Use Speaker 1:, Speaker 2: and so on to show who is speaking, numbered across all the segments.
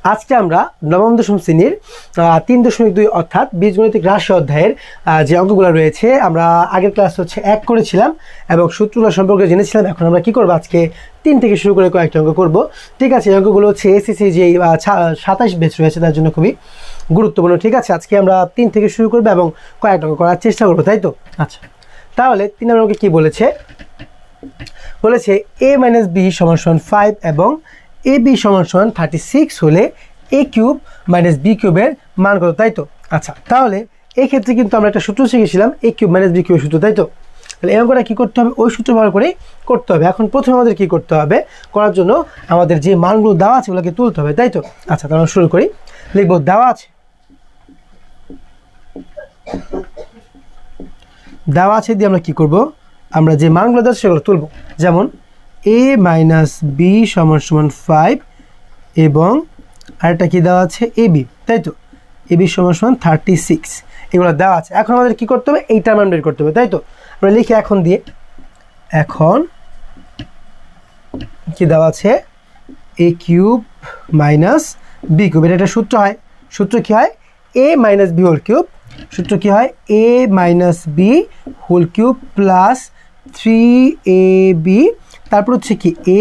Speaker 1: আজকে আমরা নবম দশম শ্রেণীর 3.2 অর্থাৎ বীজগণিতিক রাশি অধ্যায়ের যে অঙ্কগুলো রয়েছে আমরা আগের ক্লাস হচ্ছে 1 করেছিলাম এবং সূত্রগুলো সম্পর্কে জেনেছিলাম। এখন আমরা কি করব, আজকে 3 থেকে শুরু করে কয়েকটা অঙ্ক করব। ঠিক আছে, এই অঙ্কগুলো হচ্ছে এসএসসি যে 27 ব্যাচ রয়েছে তার জন্য খুবই গুরুত্বপূর্ণ। ঠিক আছে, আজকে আমরা 3 থেকে শুরু করব এবং কয়েকটা অঙ্ক করার চেষ্টা করবো, তাই তো? আচ্ছা, তাহলে 3 নম্বর অঙ্কে কি বলেছে a - b = 5 এবং ab = 36 হলে a কিউব মাইনাস b কিউবের মান কত, তাই তো? আচ্ছা, তাহলে এই ক্ষেত্রে কিন্তু আমরা একটা সূত্র শিখেছিলাম a কিউব মাইনাস b কিউবের সূত্র, তাই তো? তাহলে এই অঙ্কটা কী করতে হবে, ওই সূত্র ব্যবহার করেই করতে হবে। এখন প্রথমে আমাদের কী করতে হবে, করার জন্য আমাদের যে মানগুলো দেওয়া আছে ওগুলোকে তুলতে হবে, তাই তো? আচ্ছা, তাহলে শুরু করি। লিখব দেওয়া আছে দিয়ে আমরা কি করব, আমরা যে মানগুলো দেওয়া সেগুলো তুলব। যেমন a - b = 5 এবং আরেকটা কি দেওয়া আছে ab, তাই তো? ab = 36 এগুলো দেওয়া আছে। এখন আমাদের কি করতে হবে, এইটার মান বের করতে হবে, তাই তো? আমরা লিখি এখন দিয়ে, এখন কি দেওয়া আছে a cube minus b cube, এটা একটা সূত্র হয়। সূত্র কি হয়, a - b হোল কিউব। সূত্র কি হয়, a - b whole cube plus 3ab, তারপর হচ্ছে কি a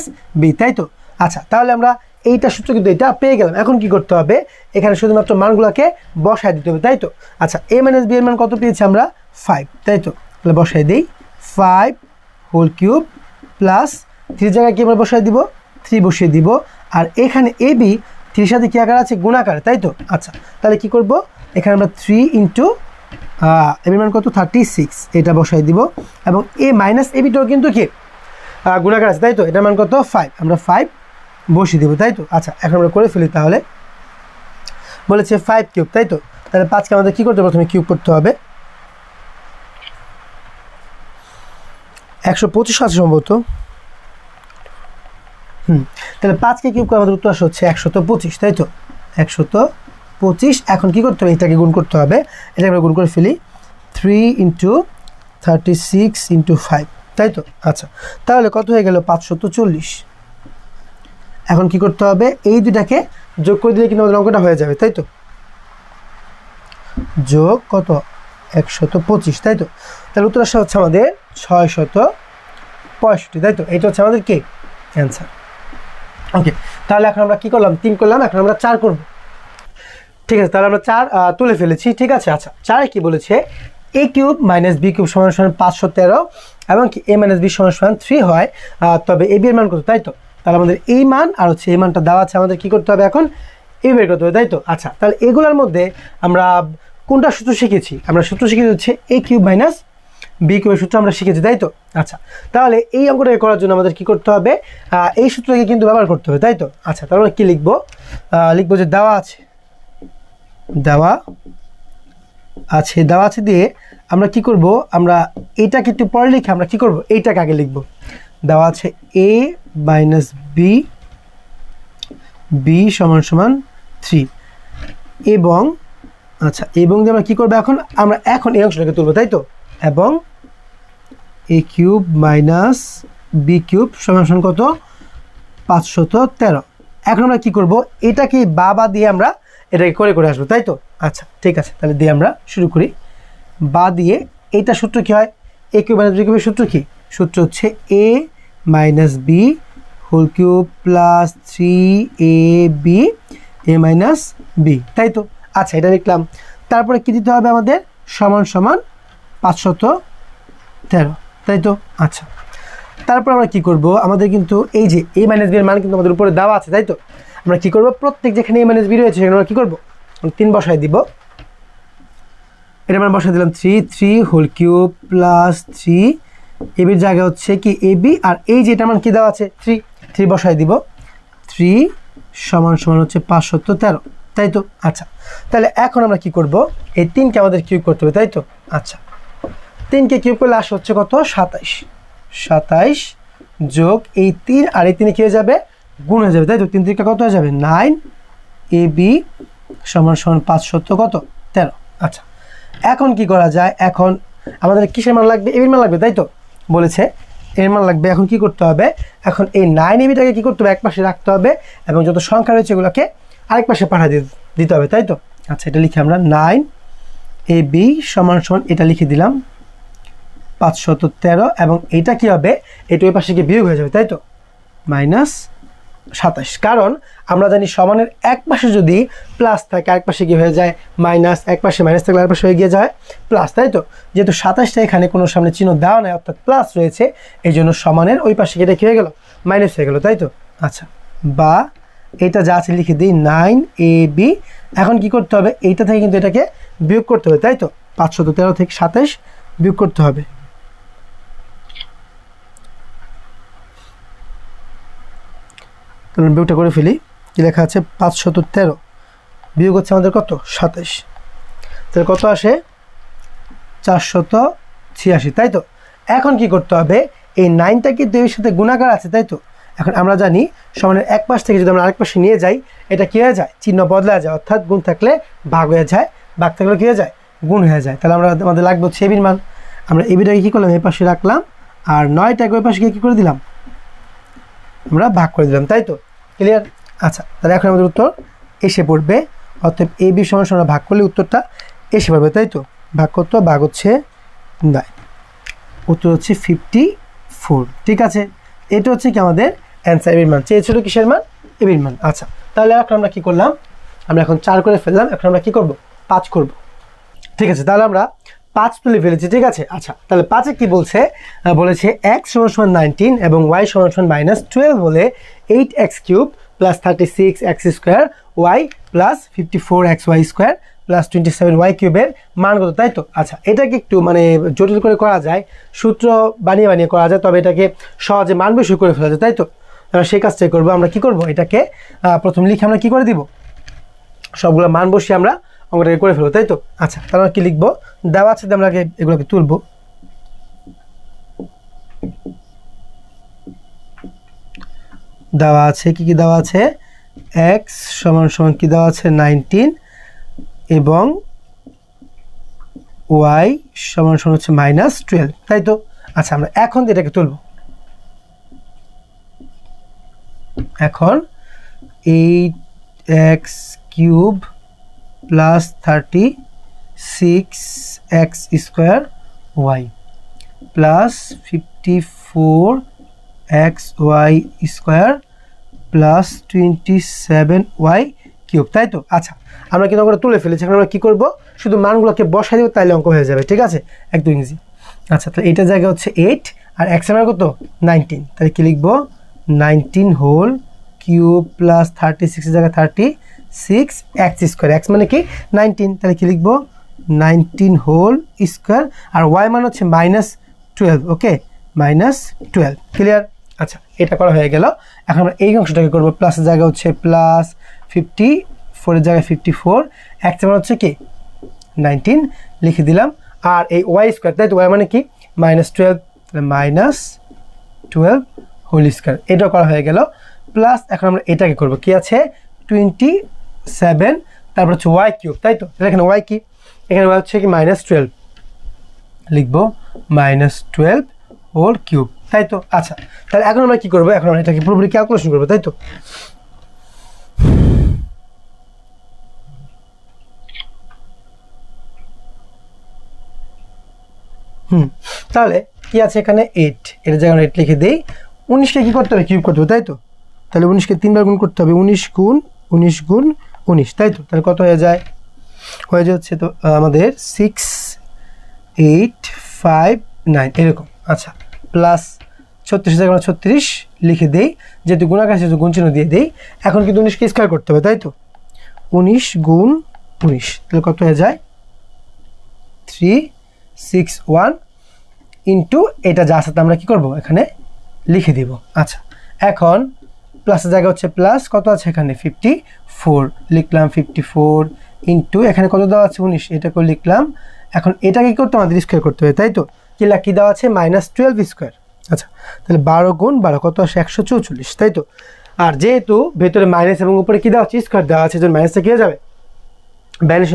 Speaker 1: - b, তাই তো? আচ্ছা, তাহলে আমরা এইটা সূত্র কিন্তু এটা পেয়ে গেলাম। এখন কি করতে হবে, এখানে শুধুমাত্র মানগুলোকে বসায় দিতে হবে, তাই তো? আচ্ছা, a - b এর মান কত পেয়েছি আমরা, 5, তাই তো? তাহলে বসাই দিই 5 হোল কিউব প্লাস 3 জায়গায় কি আমরা বসাই দিব, 3 বসিয়ে দিব। আর এখানে ab 3 সাথে কি আকার আছে, গুণাকার, তাই তো? আচ্ছা, তাহলে কি করব, এখানে আমরা 3 ইন্টু এর মান কত, 36 এটা বসাই দিব এবং a - ab টাও কিন্তু কি গুণাকার আছে, তাই তো? এটার মান কত, 5, আমরা 5 বসিয়ে দেবো, তাই তো? আচ্ছা, এখন আমরা করে ফেলি। তাহলে বলেছে 5 কিউব, তাই তো? তাহলে 5কে আমাদের কী করতে হবে, প্রথমে কিউব করতে হবে। 125 আছে সম্ভবত। তাহলে 5কে কিউব করে আমাদের উত্তর আসা হচ্ছে 125, তাই তো? 125। এখন কি করতে হবে, এটাকে গুণ করতে হবে। এটাকে আমরা গুণ করে ফেলি 3 ইন্টু 36 ইন্টু 5, তাই তো? আচ্ছা, তাহলে কত হয়ে গেল, 540। এখন কি করতে হবে, এই দুটাকে যোগ করে দিলে কিন্তু আমাদের অঙ্কটা হয়ে যাবে, তাই তো? যোগ কত, 125, তাই তো? তাহলে উত্তর আসা হচ্ছে আমাদের 665, তাই তো? এটা হচ্ছে আমাদের কি অ্যান্সার। ওকে, তাহলে এখন আমরা কি করলাম, 3 করলাম, এখন আমরা 4 করব। ঠিক আছে, তাহলে আমরা 4 তুলে ফেলেছি। ঠিক আছে, আচ্ছা, 4 কি বলেছে, a cube minus b cube = 513 এবং কি a - b = 3 হয়, তবে ab এর মান কত, তাই তো? তাহলে আমাদের এই মান আর হচ্ছে এই মানটা দেওয়া আছে, আমাদের কি করতে হবে, এখন এই বের করতে হবে, তাই তো? আচ্ছা, তাহলে এগুলোর মধ্যে আমরা কোনটা সূত্র শিখেছি, আমরা সূত্র শিখেছি হচ্ছে a কিউব মাইনাস b কিউবের সূত্র আমরা শিখেছি, তাই তো? আচ্ছা, তাহলে এই অঙ্কটাকে করার জন্য আমাদের কি করতে হবে, এই সূত্রকে কিন্তু ব্যবহার করতে হবে, তাই তো? আচ্ছা, তাহলে আমরা কি লিখবো, লিখবো যে দেওয়া আছে দিয়ে আমরা কি করব, আমরা এইটাকে একটু পরে লিখে আমরা কি করব, এইটাকে আগে লিখব। দেওয়া আছে a - b = 3 এবং আচ্ছা, এবং দিয়ে আমরা কি করবো, এখন এই অংশটাকে তুলবো, তাই তো? এবং a cube minus b cube = কত, 513। এখন আমরা কি করব, এটাকে বা দিয়ে আমরা এটাকে করে আসবো, তাই তো? আচ্ছা, ঠিক আছে, তাহলে দিয়ে আমরা শুরু করি। বা দিয়ে এইটা সূত্র কি হয়, a কিউব মাইনাস b কিউবের সূত্র কি, সূত্র হচ্ছে a - b whole cube plus 3ab a - b, তাই তো? আচ্ছা, এটা লিখলাম। তারপরে কি দিতে হবে আমাদের, সমান 513, তাই তো? আচ্ছা, তারপর আমরা কি করব, আমাদের কিন্তু এই যে a - b এর মান কিন্তু আমাদের উপরে দেওয়া আছে, তাই তো? আমরা কি করব, প্রত্যেক যেখানে a - b রয়েছে সেখানে আমরা কি করব, 3 বসাই দিব। এটা আমরা বসাই দিলাম 3 হোল কিউব প্লাস 3 ab এর জায়গা হচ্ছে কি ab, আর এই যে এটা মান কি দেওয়া আছে 3 বসাই দিব। 3 = হচ্ছে 513, তাই তো? আচ্ছা, তাহলে এখন আমরা কি করব, এই 3কে আমাদের কিউব করতে হবে, তাই তো? আচ্ছা, 3কে কিউব করলে আসা হচ্ছে কত, 27 যোগ এই 3 আর এই 3 কি হয়ে যাবে, গুণ হয়ে যাবে, তাই তো? 3 থেকে কত হয়ে যাবে, 9 ab = 513। আচ্ছা, এখন কি করা যায়, এখন আমাদের কিসের মান লাগবে, ab এর মান লাগবে, তাই তো? বলেছে এর মান লাগবে। এখন কি করতে হবে, এখন এই 9ab টাকে কি করতে হবে, এক পাশে রাখতে হবে এবং যত সংখ্যা রয়েছে এগুলোকে আরেক পাশে পাঠা দিতে হবে, তাই তো? আচ্ছা, এটা লিখি আমরা 9ab সমান সমান এটা লিখে দিলাম 513 এবং এটা কি হবে, এটা ওই পাশে গিয়ে বিয়োগ হয়ে যাবে, তাই তো? -27, কারণ আমরা জানি সমানের এক পাশে যদি প্লাস থাকে আরেক পাশে গিয়ে হয়ে যায় মাইনাস, এক পাশে মাইনাস থাকলে আরেক পাশে হয়ে গিয়ে যায় প্লাস, তাই তো? যেহেতু 27টা এখানে কোনো সামনে চিহ্ন দেওয়া নাই অর্থাৎ প্লাস রয়েছে, এই জন্য সমানের ওই পাশে গিয়ে কী হয়ে গেল, মাইনাস হয়ে গেল, তাই তো? আচ্ছা, বা এটা যা আছে লিখে দিই 9ab। এখন কি করতে হবে, এইটা থেকে কিন্তু এটাকে বিয়োগ করতে হবে, তাই তো? 513 থেকে 27 বিয়োগ করতে হবে। তাহলে বিয়োগটা করে ফেলি, কি লেখা আছে 513 বিয়োগ হচ্ছে আমাদের কত, 27, তাহলে কত আসে 486, তাই তো? এখন কি করতে হবে, এই 9টা কি 2 এর সাথে গুণাকার আছে, তাই তো? এখন আমরা জানি সমানের এক পাশ থেকে যদি আমরা আরেক পাশে নিয়ে যাই এটা কী হয়ে যায়, চিহ্ন বদলা যায়, অর্থাৎ গুণ থাকলে ভাগ হয়ে যায়, ভাগ থাকলে কী হয়ে যায়, গুণ হয়ে যায়। তাহলে আমাদের লাগবে হচ্ছে এবির মান, আমরা এবিটাকে কী করলাম, এই পাশে রাখলাম আর 9টাকে ওই পাশে গিয়ে কী করে দিলাম, আমরা ভাগ করে দিলাম, তাই তো? ক্লিয়ার? আচ্ছা, তাহলে এখন আমাদের উত্তর এসে পড়বে, অর্থাৎ এবি সমান সমান ভাগ করলে উত্তরটা এসে পড়বে, তাই তো? ভাগ কত, ভাগ হচ্ছে 9, উত্তর হচ্ছে 54। ঠিক আছে, এটা হচ্ছে কি আমাদের অ্যান্সার, এবির মান চেয়েছিল, কিসের মান, এবির মান। আচ্ছা, তাহলে এখন আমরা কি করলাম, আমরা এখন 4 করে ফেললাম, এখন আমরা কি করব, 5 করব। ঠিক আছে, তাহলে আমরা 5 তুলে ফেলেছি, ঠিক আছে। আচ্ছা, তাহলে 5-এ কি বলছে, বলেছে x = 19 এবং y = -12 হলে 8x³ + 36x² y + 54xy² + 27y³ এর মান কত, তাই তো? আচ্ছা, এটাকে একটু মানে জটিল করে করা যায়, সূত্র বানিয়ে বানিয়ে করা যায়, তবে এটাকে সহজে মান বিষয় করে ফেলা যায়, তাই তো? আমরা সেই কাজটাই করবো। আমরা কি করব, এটাকে প্রথম লিখে আমরা কি করে দিব, সবগুলো মান বসিয়ে আমরা অঙ্কটাকে করে ফেলবো, তাই তো? আচ্ছা, তাহলে আমরা কি লিখবো, দেওয়া আছে আমরা এগুলোকে তুলবো। দেওয়া আছে কি কি দেওয়া আছে, x = কি দেওয়া আছে 19 এবং y = হচ্ছে -12, তাই তো? আচ্ছা, আমরা এখন এটাকে তুলবো। এখন 8x³ + 36x² y + 54xy² + 27y³, তাই তো? আচ্ছা, আমরা কিন্তু আমরা তুলে ফেলেছি, এখন আমরা কী করবো, শুধু মানগুলোকে বসাই দেবো, তাইলে অঙ্ক হয়ে যাবে, ঠিক আছে, একদম ইজি। আচ্ছা, তাহলে এইটার জায়গা হচ্ছে 8 আর x এর মান কত, 19, তাহলে কি লিখবো, 19³ + 36 এর জায়গায় 36x², x মানে কি 19, তাহলে কি লিখবো 19² আর y মান হচ্ছে -12, ওকে, -12, ক্লিয়ার? আচ্ছা, এটা করা হয়ে গেল। এখন আমরা এই অংশটাকে করবো, প্লাসের জায়গা হচ্ছে +54 এর জায়গায় 54, x এর মান হচ্ছে কি 19 লিখে দিলাম, আর এই y², তাই তো? y মানে কি -12, -12² এটাও করা হয়ে গেল। প্লাস এখন আমরা এটাকে করব, কি আছে 27, তারপর হচ্ছে y³, তাই তো? এখানে y কি, এখানে y হচ্ছে কি -12, লিখবো -12³ তাই তো? আচ্ছা, তাহলে এখন আমরা কি করবো, এখন আমরা এটাকে পুরোপুরি ক্যালকুলেশন করবো, তাই তো? তাহলে কি আছে এখানে 8, এর জায়গায় 8 লিখে দেই। 19কে কি করতে হবে, কিউব করতে হবে, তাই তো? তাহলে 19কে 3 বার গুণ করতে হবে, 19 গুণ 19 গুণ 19, তাই তো? তাহলে কত হয়ে যায়, হয়ে যাচ্ছে তো আমাদের 6 8 5 9 এরকম। আচ্ছা, প্লাস 36 জায়গায় 36 লিখে দেই, যেহেতু গুণাকার সেহেতু গুণ চিহ্ন দিয়ে দেই। এখন কিন্তু 19কে স্কয়ার করতে হবে, তাই তো? 19 গুণ 19, তাহলে কত হয়ে যায় 361 ইন্টু এটা যা সাথে আমরা কি করব, এখানে লিখে দিব। আচ্ছা, এখন প্লাসের জায়গা হচ্ছে প্লাস, কত আছে এখানে 54 লিখলাম, 54 ইন্টু এখানে কত দেওয়া আছে 19, এটাকেও লিখলাম। এখন এটাকে কি করতে আমাদের স্কোয়ার করতে হবে, তাই তো? কি দেওয়া আছে -12²। আচ্ছা, তাহলে 12 গুণ 12 কত আসে 144, তাই তো? আর যেহেতু ভেতরে মাইনাস এবং উপরে কি দেওয়া আছে স্কোয়ার দেওয়া আছে, যখন মাইনাসটা কি হয়ে যাবে, ব্যানিশ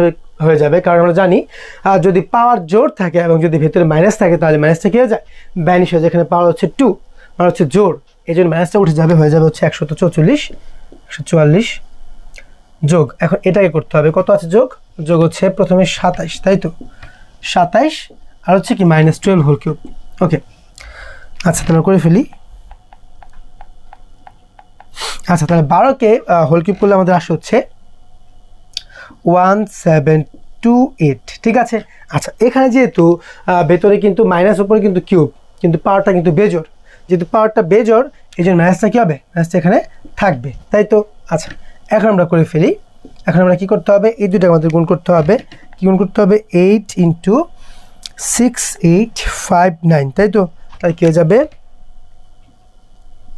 Speaker 1: হয়ে যাবে, কারণ আমরা জানি যদি পাওয়ার জোর থাকে এবং যদি ভেতরে মাইনাস থাকে তাহলে মাইনাসটা কি হয়ে যায়, ব্যানিশ হয়ে যায়। এখানে পাওয়ার হচ্ছে 2, মানে হচ্ছে জোর, এই জন্য মাইনাসটা উঠে যাবে, হয়ে যাবে হচ্ছে 144, যোগ, এখন এটাকে করতে হবে, কত আছে যোগ, যোগ হচ্ছে প্রথমে 27, তাই তো 27 আর হচ্ছে কি -12 হোল কিউব। ওকে, আচ্ছা তাহলে করে ফেলি। আচ্ছা তাহলে 12কে হোল কিউব করলে আমাদের আসে হচ্ছে 1728, ঠিক আছে। আচ্ছা এখানে যেহেতু ভেতরে কিন্তু মাইনাস উপরে কিন্তু কিউব, কিন্তু পাওয়ারটা কিন্তু বেজোড়, যেহেতু পাওয়ারটা বেজোড় এই জন্য মাইনাসটা কী হবে, মাইনাসটা এখানে থাকবে, তাই তো। আচ্ছা এখন আমরা করে ফেলি। এখন আমরা কী করতে হবে, এই দুটো আমাদের গুণ করতে হবে। কী গুণ করতে হবে, 8 × 6859, তাই তো। তাই কী হয়ে যাবে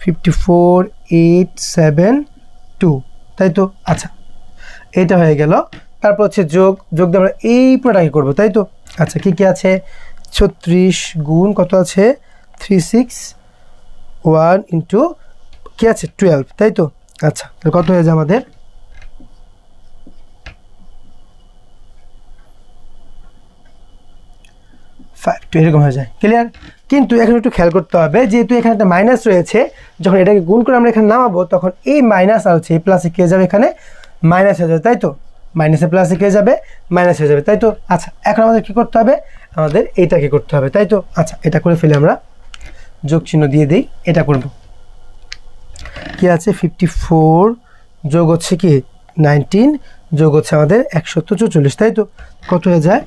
Speaker 1: 54872, তাই তো। আচ্ছা এইটা হয়ে গেল। তারপর হচ্ছে যোগ, যোগ দিয়ে আমরা এই পুরোটাকে করবো, তাই তো। আচ্ছা কী কী আছে, 36 গুণ কত আছে 361 ইন্টু কী আছে 12, তাই তো। আচ্ছা তাহলে কত হয়ে যায় আমাদের 52 এরকম হয়ে যায়, ক্লিয়ার। কিন্তু এখানে একটু খেয়াল করতে হবে, যেহেতু এখানে একটা মাইনাস রয়েছে, যখন এটাকে গুণ করে আমরা এখানে নামাবো তখন এই মাইনাস আর হচ্ছে এই প্লাসে কে যাবে, এখানে মাইনাস হয়ে যাবে, তাই তো। মাইনাসে প্লাসে কে যাবে, মাইনাস হয়ে যাবে, তাই তো। আচ্ছা এখন আমাদের কী করতে হবে, আমাদের এইটাকে করতে হবে, তাই তো। আচ্ছা এটা করে ফেলে আমরা যোগ চিহ্ন দিয়ে দিই, এটা করব। কি আছে 54 যোগ হচ্ছে কি 19 যোগ হচ্ছে আমাদের 144, তাই তো। কত হয়ে যায়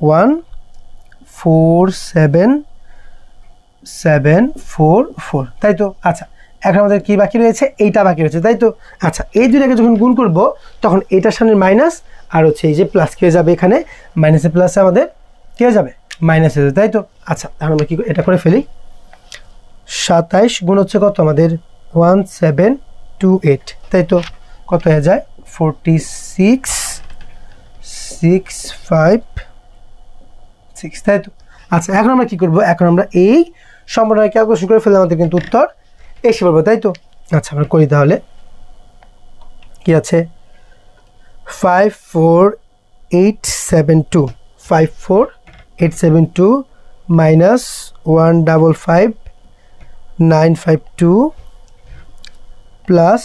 Speaker 1: 14774, তাই তো। আচ্ছা এখন আমাদের কি বাকি রয়েছে, এইটা বাকি রয়েছে, তাই তো। আচ্ছা এই দুটাকে যখন গুণ করব তখন এইটার সামনে মাইনাস আর হচ্ছে এই যে প্লাস কে যাবে, এখানে মাইনাসে প্লাসে আমাদের কে যাবে, মাইনাস হয়ে যাবে, তাই তো। আচ্ছা এখন আমরা কি এটা করে ফেলি। 27 গুণ হচ্ছে কত আমাদের 1728, তাই তো। কত হয়ে যায় 46656, তাই তো। আচ্ছা এখন আমরা কি করব, এখন আমরা এই সম্পূর্ণটা ক্যালকুলেশন করে ফেলে আমাদের কিন্তু উত্তর এসে পড়বে, তাই তো। আচ্ছা আমরা করি তাহলে। কি আছে 54872, 54872 মাইনাস 155952 প্লাস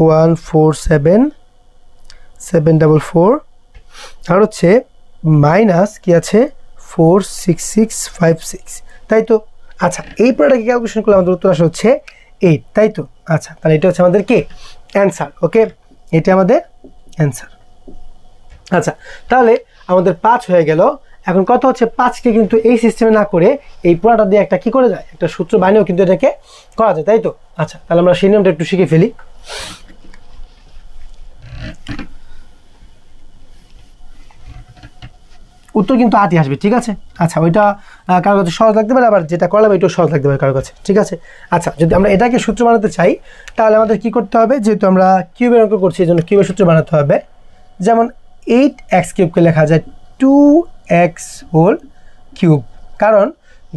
Speaker 1: 147744 আর হচ্ছে মাইনাস কি আছে 46656, তাই তো। আচ্ছা এই পুরোটাকে ক্যালকুলেশন করলে আমাদের উত্তর আসা হচ্ছে 8, তাই তো। আচ্ছা তাহলে এটা হচ্ছে আমাদের কি অ্যান্সার, ওকে এটা আমাদের অ্যান্সার। আচ্ছা তাহলে আমাদের 5 হয়ে গেল। এখন কত হচ্ছে 5কে কিন্তু এই সিস্টেমে না করে এই পুরোটা দিয়ে একটা কি করে যায়, একটা সূত্র বানিয়েও কিন্তু এটাকে করা যায়, তাই তো। আচ্ছা তাহলে আমরা সেই নিয়মটা একটু শিখে ফেলি। উত্তর কিন্তু 8ই আসবে, ঠিক আছে। আচ্ছা ওইটা কারোর কাছে সহজ লাগতে পারে, আবার যেটা করলাম এটাও সহজ লাগতে পারে কারোর কাছে, ঠিক আছে। আচ্ছা যদি আমরা এটাকে সূত্র বানাতে চাই তাহলে আমাদের কি করতে হবে, যেহেতু আমরা কিউবের অঙ্ক করছি এই জন্য কিউবের সূত্র বানাতে হবে। যেমন 8x³ লেখা যায় 2x হোল কিউব, কারণ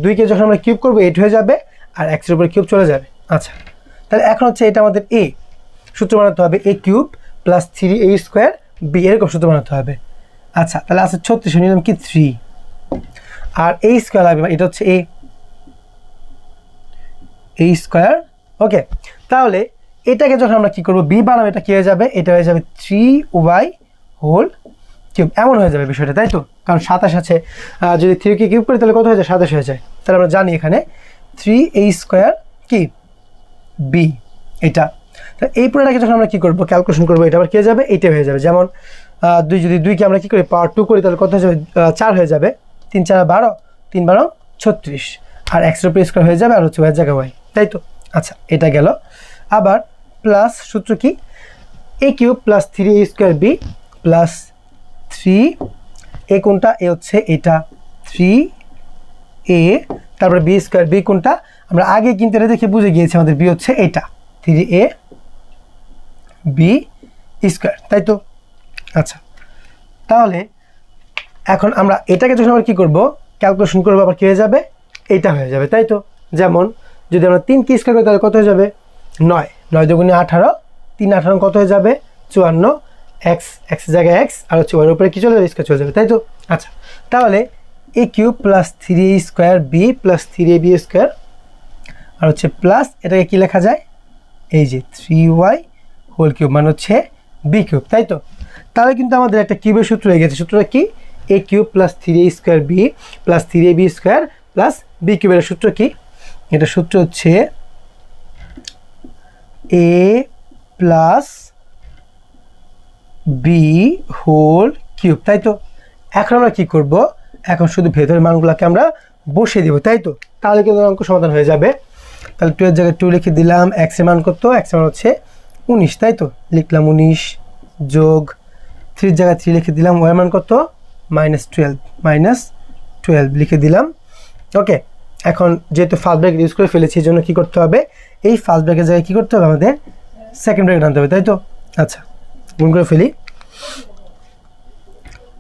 Speaker 1: 2কে যখন আমরা কিউব করবো 8 হয়ে যাবে আর এক্সের উপরে কিউব চলে যাবে। আচ্ছা তাহলে এখন হচ্ছে এটা আমাদের a সূত্র বানাতে হবে, a³ প্লাস 3a² b এরকম সূত্র বানাতে হবে। আচ্ছা তাহলে আছে 36 নিলাম কি 3 আর a স্কোয়ার লাগবে, এটা হচ্ছে a স্কোয়ার, ওকে। তাহলে এটাকে যখন আমরা কি করব b বানাবো, এটা কি হয়ে যাবে, এটা হয়ে যাবে 3y হোল কিউব, এমন হয়ে যাবে বিষয়টা, তাই তো। কারণ 27 আছে, যদি 3কে কিউব করি তাহলে কত হয়ে যায় 27 হয়ে যায়। তাহলে আমরা জানি এখানে 3a² কি b, এটা। তাহলে এই পুরোটাকে যখন আমরা কি করব ক্যালকুলেশন করবো, এটা আবার কি হয়ে যাবে, এইটা হয়ে যাবে। যেমন 2 যদি 2কে আমরা কি করি পাওয়ার 2 করি তাহলে কত হয়ে যাবে 4 হয়ে যাবে, 3 4 12, 3 12 36 আর এক্সের উপরে স্কোয়ার হয়ে যাবে আর হচ্ছে y জায়গা y, তাই তো। আচ্ছা এটা গেল। আবার প্লাস সূত্র কি a³ plus 3a² b plus 3a কোনটা, এ হচ্ছে এটা 3a, তারপরে b² b কোনটা আমরা আগে কিন্তু এটা দেখে বুঝে গিয়েছি, আমাদের b হচ্ছে এটা 3a b², তাই তো। আচ্ছা তাহলে এখন আমরা এটাকে যখন আবার কী করবো ক্যালকুলেশন করবো, আবার কী হয়ে যাবে, এইটা হয়ে যাবে, তাই তো। যেমন যদি আমরা 3কে স্কোয়ার করি তাহলে কত হয়ে যাবে 9, 9 দুগুণে 18, 3 18 কত হয়ে যাবে 54, x জায়গায় x আর হচ্ছে ওর উপরে কী চলে যাবে স্কোয়ার চলে যাবে, তাই তো। আচ্ছা তাহলে a³ plus 3a² b plus 3ab² আর হচ্ছে প্লাস এটাকে কী লেখা যায়, এই যে 3y হোল কিউব মানে হচ্ছে বি কিউব, তাই তো? তাহলে কিন্তু আমাদের একটা কিউবের সূত্র হয়ে গেছে। সূত্রটা কি? A cube plus 3a square b plus 3ab square plus b কিউবের সূত্র কি? এটা সূত্র হচ্ছে a plus b whole cube, তাই তো? এখন আমরা কী করব? এখন শুধু ভেতরের মানগুলোকে আমরা বসিয়ে দেবো, তাই তো? তাহলে কিন্তু অঙ্ক সমাধান হয়ে যাবে। তাহলে 2 এর জায়গায় 2 লিখে দিলাম, এক্সের মান কত? এক্সের মান হচ্ছে 19, তাই তো? লিখলাম 19 যোগ 3 জায়গায় 3 লিখে দিলাম, ওয়াই মান কত? -12 লিখে দিলাম। ওকে, এখন যেহেতু ফার্স্ট ব্র্যাকেট ইউজ করে ফেলেছি, এই জন্য কী করতে হবে? এই ফার্স্ট ব্র্যাকেটের জায়গায় কী করতে হবে? আমাদের সেকেন্ড ব্র্যাকেট আনতে হবে, তাই তো? আচ্ছা, গুণ করে ফেলি।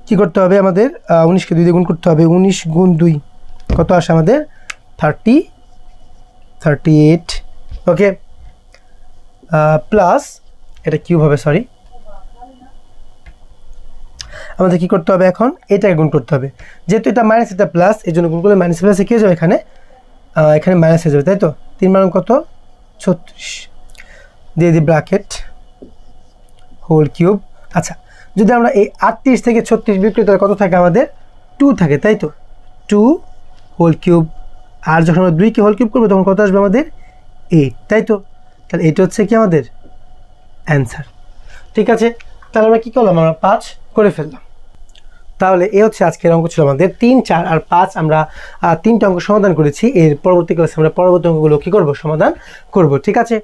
Speaker 1: কী করতে হবে আমাদের? 19কে 2 দিয়ে গুণ করতে হবে। 19 গুণ 2 কত আসে আমাদের? 38। ওকে, প্লাস এটা কিউব হবে, সরি। আমাদের কী করতে হবে এখন? এটাকে গুণ করতে হবে। যেহেতু এটা মাইনাস, এটা প্লাস, এই জন্য গুণ করলে মাইনাস প্লাসে কী হয়ে যাবে? এখানে মাইনাস হয়ে যাবে, তাই তো? 3 মান কত? 36 দিয়ে দিই ব্র্যাকেট হোল কিউব। আচ্ছা, যদি আমরা এই 38 থেকে 36 বিয়োগ করি তাহলে কত থাকে আমাদের? 2 থাকে, তাই তো? 2 হোল কিউব। আর যখন আমরা 2কে হোল কিউব করবো তখন কত আসবে আমাদের? 8, তাই তো? তাহলে এটা হচ্ছে কি আমাদের অ্যান্সার। ঠিক আছে, তাহলে আমরা কী করলাম? আমরা 5 করে ফেললাম। তাহলে এ হচ্ছে আজকের অঙ্ক ছিল আমাদের 3, 4 আর 5। আমরা 3টা অঙ্ক সমাধান করেছি। এর পরবর্তী ক্লাসে আমরা পরবর্তী অঙ্কগুলো কী করবো? সমাধান করব। ঠিক আছে।